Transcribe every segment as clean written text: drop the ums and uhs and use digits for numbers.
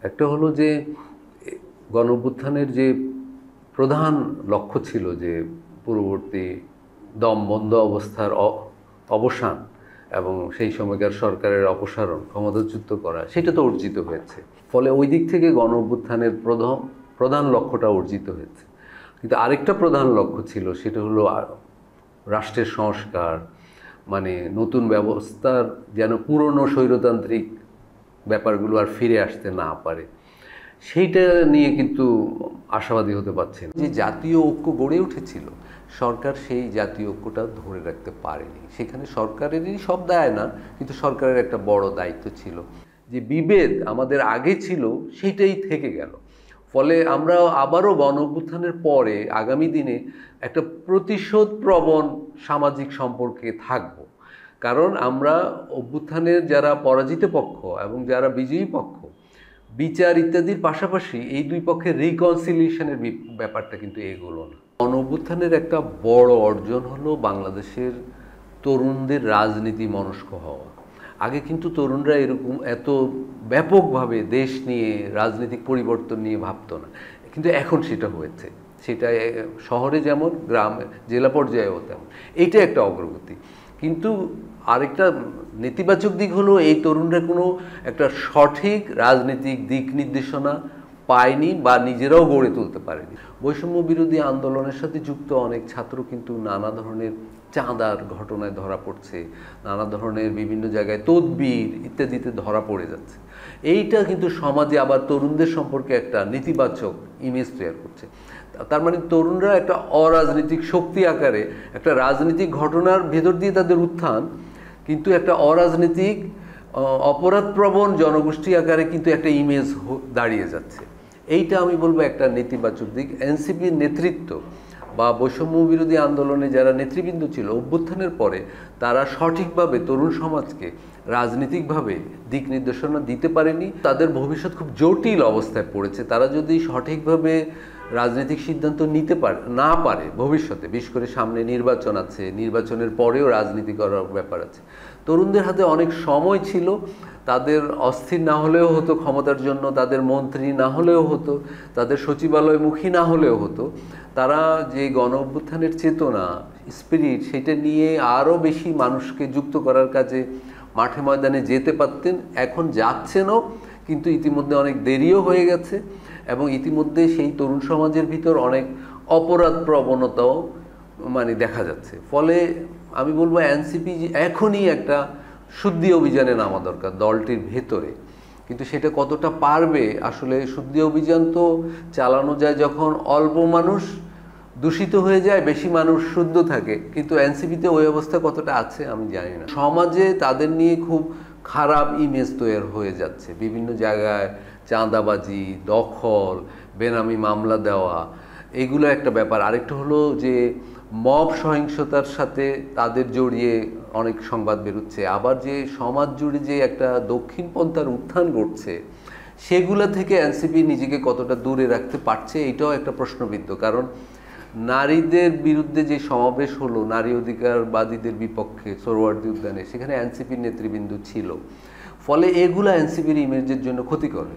একটা হলো যে গণঅভ্যুত্থানের যে প্রধান লক্ষ্য ছিল যে পূর্ববর্তী দমবন্ধ অবস্থার অবসান এবং সেই সময়কার সরকারের অপসারণ, ক্ষমতাচ্যুত করা, সেটা তো অর্জিত হয়েছে। ফলে ওই দিক থেকে গণঅভ্যুত্থানের প্রধান লক্ষ্যটা অর্জিত হয়েছে। কিন্তু আরেকটা প্রধান লক্ষ্য ছিল, সেটা হলো রাষ্ট্রের সংস্কার, মানে নতুন ব্যবস্থার যেন পুরনো স্বৈরতান্ত্রিক ব্যাপারগুলো আর ফিরে আসতে না পারে, সেইটা নিয়ে কিন্তু আশাবাদী হতে পারছেন। যে জাতীয় ঐক্য গড়ে উঠেছিল, সরকার সেই জাতীয় ঐক্যটা ধরে রাখতে পারেনি। সেখানে সরকারেরই সব দায় না, কিন্তু সরকারের একটা বড় দায়িত্ব ছিল। যে বিভেদ আমাদের আগে ছিল সেইটাই থেকে গেল। ফলে আমরা আবারও গণঅভ্যুত্থানের পরে আগামী দিনে একটা প্রতিশোধ প্রবণ সামাজিক সম্পর্কে থাকব। কারণ আমরা অভ্যুত্থানের যারা পরাজিত পক্ষ এবং যারা বিজয়ী পক্ষ, বিচার ইত্যাদির পাশাপাশি এই দুই পক্ষের রিকনসিলিয়েশনের ব্যাপারটা কিন্তু এগোলো না। গণঅভ্যুত্থানের একটা বড় অর্জন হলো বাংলাদেশের তরুণদের রাজনীতি মনস্ক হওয়া। আগে কিন্তু তরুণরা এরকম এত ব্যাপকভাবে দেশ নিয়ে, রাজনৈতিক পরিবর্তন নিয়ে ভাবতো না, কিন্তু এখন সেটা হয়েছে। সেটা শহরে যেমন, গ্রামে, জেলা পর্যায়েও তেমন। এইটা একটা অগ্রগতি। কিন্তু আরেকটা নেতিবাচক দিক হলো এই তরুণরা কোনো একটা সঠিক রাজনৈতিক দিক নির্দেশনা পায়নি বা নিজেরাও গড়ে তুলতে পারেনি। বৈষম্য বিরোধী আন্দোলনের সাথে যুক্ত অনেক ছাত্র কিন্তু নানা ধরনের চাঁদার ঘটনায় ধরা পড়ছে, নানা ধরনের বিভিন্ন জায়গায় তদবির ইত্যাদিতে ধরা পড়ে যাচ্ছে। এইটা কিন্তু সমাজে আবার তরুণদের সম্পর্কে একটা নেতিবাচক ইমেজ তৈরি করছে। তার মানে তরুণরা একটা অরাজনৈতিক শক্তি আকারে একটা রাজনৈতিক ঘটনার ভেতর দিয়ে তাদের উত্থান, কিন্তু একটা অরাজনৈতিক অপরাধপ্রবণ জনগোষ্ঠী আকারে কিন্তু একটা ইমেজ দাঁড়িয়ে যাচ্ছে। এইটা আমি বলবো একটা নেতিবাচক দিক। এনসিপির নেতৃত্ব বা বৈষম্য বিরোধী আন্দোলনে যারা নেতৃবৃন্দ ছিল অভ্যুত্থানের পরে, তারা সঠিকভাবে তরুণ সমাজকে রাজনৈতিকভাবে দিক নির্দেশনা দিতে পারেনি। তাদের ভবিষ্যৎ খুব জটিল অবস্থায় পড়েছে। তারা যদি সঠিকভাবে রাজনৈতিক সিদ্ধান্ত নিতে না পারে ভবিষ্যতে, বিশেষ করে সামনে নির্বাচন আছে, নির্বাচনের পরেও রাজনীতি করার ব্যাপার আছে। তরুণদের হাতে অনেক সময় ছিল, তাদের অস্থির না হলেও হতো ক্ষমতার জন্য, তাদের মন্ত্রী না হলেও হতো, তাদের সচিবালয়মুখী না হলেও হতো। তারা যে গণ অভ্যুত্থানের চেতনা, স্পিরিট, সেটা নিয়ে আরও বেশি মানুষকে যুক্ত করার কাজে মাঠে ময়দানে যেতে পারতেন। এখন যাচ্ছেনও, কিন্তু ইতিমধ্যে অনেক দেরিও হয়ে গেছে এবং ইতিমধ্যে সেই তরুণ সমাজের ভিতর অনেক অপরাধ প্রবণতাও মানে দেখা যাচ্ছে। ফলে আমি বলবো এনসিপি এখনই একটা শুদ্ধি অভিযানে নামা দরকার দলটির ভেতরে। কিন্তু সেটা কতটা পারবে, আসলে শুদ্ধি অভিযান তো চালানো যায় যখন অল্প মানুষ দূষিত হয়ে যায়, বেশি মানুষ শুদ্ধ থাকে। কিন্তু এনসিপিতে ওই অবস্থা কতটা আছে আমি জানি না। সমাজে তাদের নিয়ে খুব খারাপ ইমেজ তৈরি হয়ে যাচ্ছে। বিভিন্ন জায়গায় চাঁদাবাজি, দখল, বেনামি মামলা দেওয়া, এগুলো একটা ব্যাপার। আরেকটা হলো যে মব সহিংসতার সাথে তাদের জড়িয়ে অনেক সংবাদ বেরোচ্ছে। আবার যে সমাজ জুড়ে যে একটা দক্ষিণপন্থার উত্থান ঘটছে, সেগুলো থেকে এনসিপি নিজেকে কতটা দূরে রাখতে পারছে, এটাও একটা প্রশ্নবিদ্ধ। কারণ নারীদের বিরুদ্ধে যে সমাবেশ হলো নারী অধিকারবাদীদের বিপক্ষে সোহরাওয়ার্দী উদ্যানে, সেখানে এনসিপির নেতৃবৃন্দ ছিল। ফলে এগুলো এনসিপির ইমেজের জন্য ক্ষতিকর।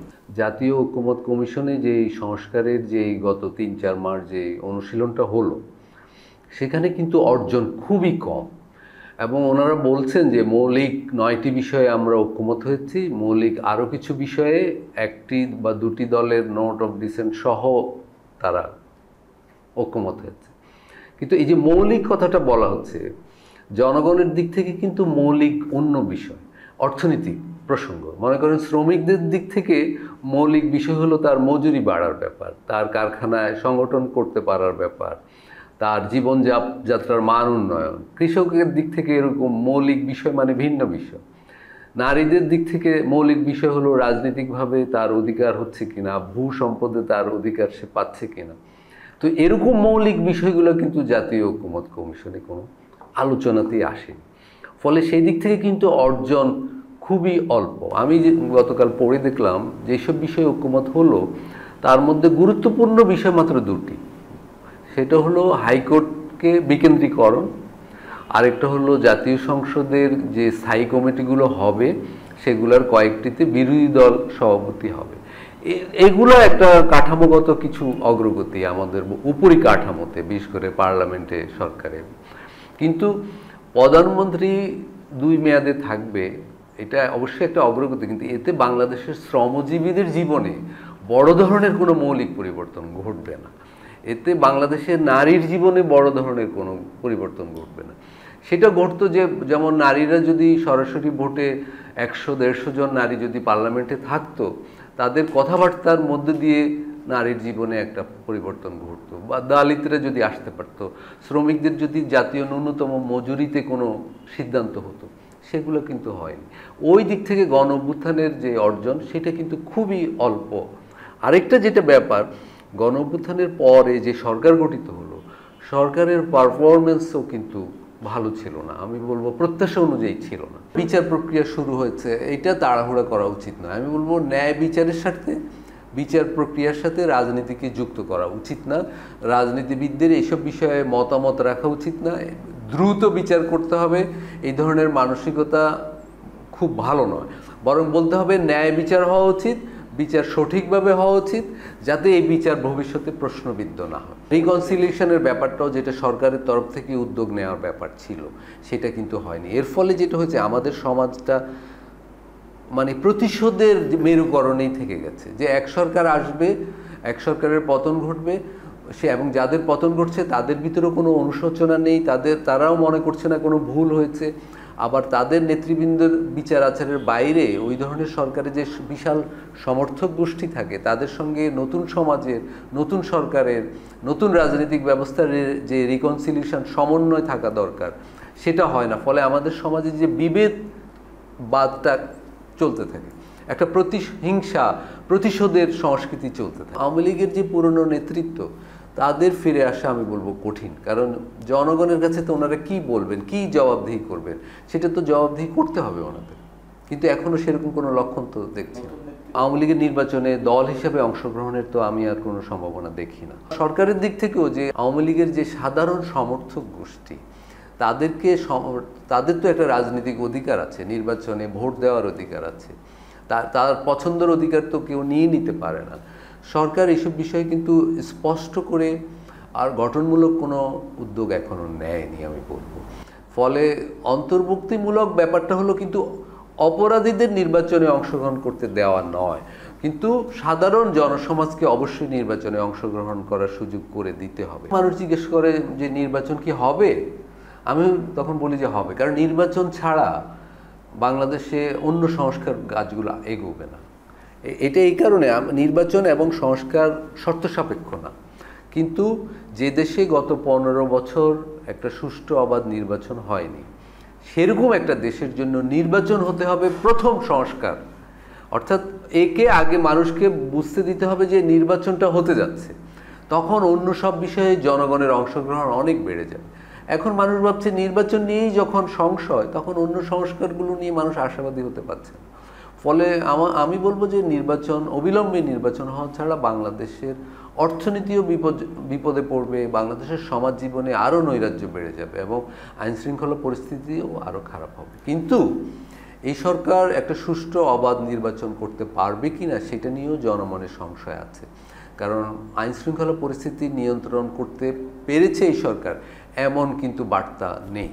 জাতীয় ঐক্যমত্য কমিশনে যে সংস্কারের যে গত ৩-৪ মাস যে অনুশীলনটা হলো, সেখানে কিন্তু অর্জন খুবই কম। এবং ওনারা বলছেন যে মৌলিক 9টি বিষয়ে আমরা ঐক্যমত হয়েছি, মৌলিক আরও কিছু বিষয়ে 1টি বা 2টি দলের নোট অফ ডিসেন্ট সহ তারা ঐক্যমত হয়েছে। কিন্তু এই যে মৌলিক কথাটা বলা হচ্ছে, জনগণের দিক থেকে কিন্তু মৌলিক অন্য বিষয়, অর্থনৈতিক প্রসঙ্গ। মনে করেন শ্রমিকদের দিক থেকে মৌলিক বিষয় হলো তার মজুরি বাড়ার ব্যাপার, তার কারখানায় সংগঠন করতে পারার ব্যাপার, তার জীবনযাত্রার মান উন্নয়ন। কৃষকের দিক থেকে এরকম মৌলিক বিষয় মানে ভিন্ন বিষয়। নারীদের দিক থেকে মৌলিক বিষয় হলো রাজনৈতিকভাবে তার অধিকার হচ্ছে কিনা, ভূ সম্পদে তার অধিকার সে পাচ্ছে কিনা। তো এরকম মৌলিক বিষয়গুলো কিন্তু জাতীয় ঐক্যমত্য কমিশনে কোনো আলোচনাতেই আসেনি। ফলে সেই দিক থেকে কিন্তু অর্জন খুবই অল্প। আমি গতকাল পড়ে দেখলাম যেসব বিষয়ে ঐক্যমত হলো, তার মধ্যে গুরুত্বপূর্ণ বিষয় মাত্র 2টি। সেটা হলো হাইকোর্টকে বিকেন্দ্রীকরণ, আরেকটা হলো জাতীয় সংসদের যে স্থায়ী কমিটিগুলো হবে সেগুলোর কয়েকটিতে বিরোধী দল সভাপতি হবে। এগুলো একটা কাঠামোগত কিছু অগ্রগতি আমাদের উপরিকাঠামোতে, বিশেষ করে পার্লামেন্টে, সরকারে। কিন্তু প্রধানমন্ত্রী 2 মেয়াদে থাকবে, এটা অবশ্যই একটা অগ্রগতি, কিন্তু এতে বাংলাদেশের শ্রমজীবীদের জীবনে বড় ধরনের কোনো মৌলিক পরিবর্তন ঘটবে না। এতে বাংলাদেশের নারীর জীবনে বড় ধরনের কোনো পরিবর্তন ঘটবে না। সেটা ঘটতো যে, যেমন নারীরা যদি সরাসরি ভোটে 100-150 জন নারী যদি পার্লামেন্টে থাকতো, তাদের কথাবার্তার মধ্যে দিয়ে নারীর জীবনে একটা পরিবর্তন ঘটতো, বা দলিতরা যদি আসতে পারতো, শ্রমিকদের যদি জাতীয় ন্যূনতম মজুরিতে কোনো সিদ্ধান্ত হতো, সেগুলো কিন্তু হয়নি। ওই দিক থেকে গণ অভ্যুত্থানের যে অর্জন, সেটা কিন্তু খুবই অল্প। আরেকটা যেটা ব্যাপার, গণ অভ্যুত্থানের পরে যে সরকার গঠিত হলো, সরকারের পারফরমেন্সও কিন্তু ভালো ছিল না, আমি বলবো প্রত্যাশা অনুযায়ী ছিল না। বিচার প্রক্রিয়া শুরু হয়েছে, এটা তাড়াহুড়া করা উচিত নয়। আমি বলবো ন্যায় বিচারের সাথে, বিচার প্রক্রিয়ার সাথে রাজনীতিকে যুক্ত করা উচিত না। রাজনীতিবিদদের এইসব বিষয়ে মতামত রাখা উচিত না। দ্রুত বিচার করতে হবে, এই ধরনের মানসিকতা খুব ভালো নয়। বরং বলতে হবে ন্যায় বিচার হওয়া উচিত, বিচার সঠিকভাবে হওয়া উচিত, যাতে এই বিচার ভবিষ্যতে প্রশ্নবিদ্ধ না হয়। রিকনসিলিয়েশনের ব্যাপারটাও, যেটা সরকারের তরফ থেকে উদ্যোগ নেওয়ার ব্যাপার ছিল, সেটা কিন্তু হয়নি। এর ফলে যেটা হয়েছে, আমাদের সমাজটা মানে প্রতিশোধের মেরুকরণেই থেকে গেছে, যে এক সরকার আসবে, এক সরকারের পতন ঘটবে, সে এবং যাদের পতন ঘটছে তাদের ভিতরেও কোনো অনুশোচনা নেই, তারাও মনে করছে না কোনো ভুল হয়েছে। আবার তাদের নেতৃবৃন্দের বিচার আচারের বাইরে ওই ধরনের সরকারের যে বিশাল সমর্থক গোষ্ঠী থাকে, তাদের সঙ্গে নতুন সমাজের, নতুন সরকারের, নতুন রাজনৈতিক ব্যবস্থার যে রিকনসিলিয়েশন, সমন্বয় থাকা দরকার, সেটা হয় না। ফলে আমাদের সমাজে যে বিভেদবাদটা চলতে থাকে, একটা হিংসা, প্রতিশোধের সংস্কৃতি চলতে থাকে। আওয়ামী লীগের যে পুরনো নেতৃত্ব, তাদের ফিরে আসা আমি বলবো কঠিন, কারণ জনগণের কাছে তো ওনারা কি বলবেন, কি জবাবদিহি করবেন, সেটা তো জবাবদিহি করতে হবে ওনাদের। কিন্তু এখনো সেরকম কোনো লক্ষণ তো দেখছি না। আওয়ামী লীগের নির্বাচনে দল হিসেবে অংশগ্রহণের তো আমি আর কোনো সম্ভাবনা দেখি না। সরকারের দিক থেকেও যে আওয়ামী লীগের যে সাধারণ সমর্থক গোষ্ঠী, তাদের তো একটা রাজনৈতিক অধিকার আছে, নির্বাচনে ভোট দেওয়ার অধিকার আছে, তার পছন্দের অধিকার তো কেউ নিয়ে নিতে পারে না। সরকার এসব বিষয়ে কিন্তু স্পষ্ট করে আর গঠনমূলক কোনো উদ্যোগ এখনো নেয়নি আমি বলবো। ফলে অন্তর্ভুক্তিমূলক ব্যাপারটা হলো কিন্তু অপরাধীদের নির্বাচনে অংশগ্রহণ করতে দেওয়া নয়, কিন্তু সাধারণ জনসমাজকে অবশ্যই নির্বাচনে অংশগ্রহণ করার সুযোগ করে দিতে হবে। মানুষ জিজ্ঞেস করে যে নির্বাচন কি হবে, আমি তখন বলি যে হবে, কারণ নির্বাচন ছাড়া বাংলাদেশে অন্য সংস্কার কাজগুলো এগোবে না। এটা এই কারণে, নির্বাচন এবং সংস্কার শর্ত সাপেক্ষ না, কিন্তু যে দেশে গত 15 বছর একটা সুষ্ঠু অবাধ নির্বাচন হয়নি, সেরকম একটা দেশের জন্য নির্বাচন হতে হবে প্রথম সংস্কার। অর্থাৎ একে আগে মানুষকে বুঝতে দিতে হবে যে নির্বাচনটা হতে যাচ্ছে, তখন অন্য সব বিষয়ে জনগণের অংশগ্রহণ অনেক বেড়ে যাবে। এখন মানুষ ভাবছে নির্বাচন নিয়েই যখন সংশয়, তখন অন্য সংস্কারগুলো নিয়ে মানুষ আশাবাদী হতে পারছে না। ফলে আমি বলবো যে অবিলম্বে নির্বাচন হওয়া ছাড়া বাংলাদেশের অর্থনীতিও বিপদে পড়বে, বাংলাদেশের সমাজ জীবনে আরও নৈরাজ্য বেড়ে যাবে এবং আইনশৃঙ্খলা পরিস্থিতিও আরও খারাপ হবে। কিন্তু এই সরকার একটা সুষ্ঠু অবাধ নির্বাচন করতে পারবে কিনা, সেটা নিয়েও জনমনের সংশয় আছে, কারণ আইনশৃঙ্খলা পরিস্থিতি নিয়ন্ত্রণ করতে পেরেছে এই সরকার, এমন কিন্তু বার্তা নেই।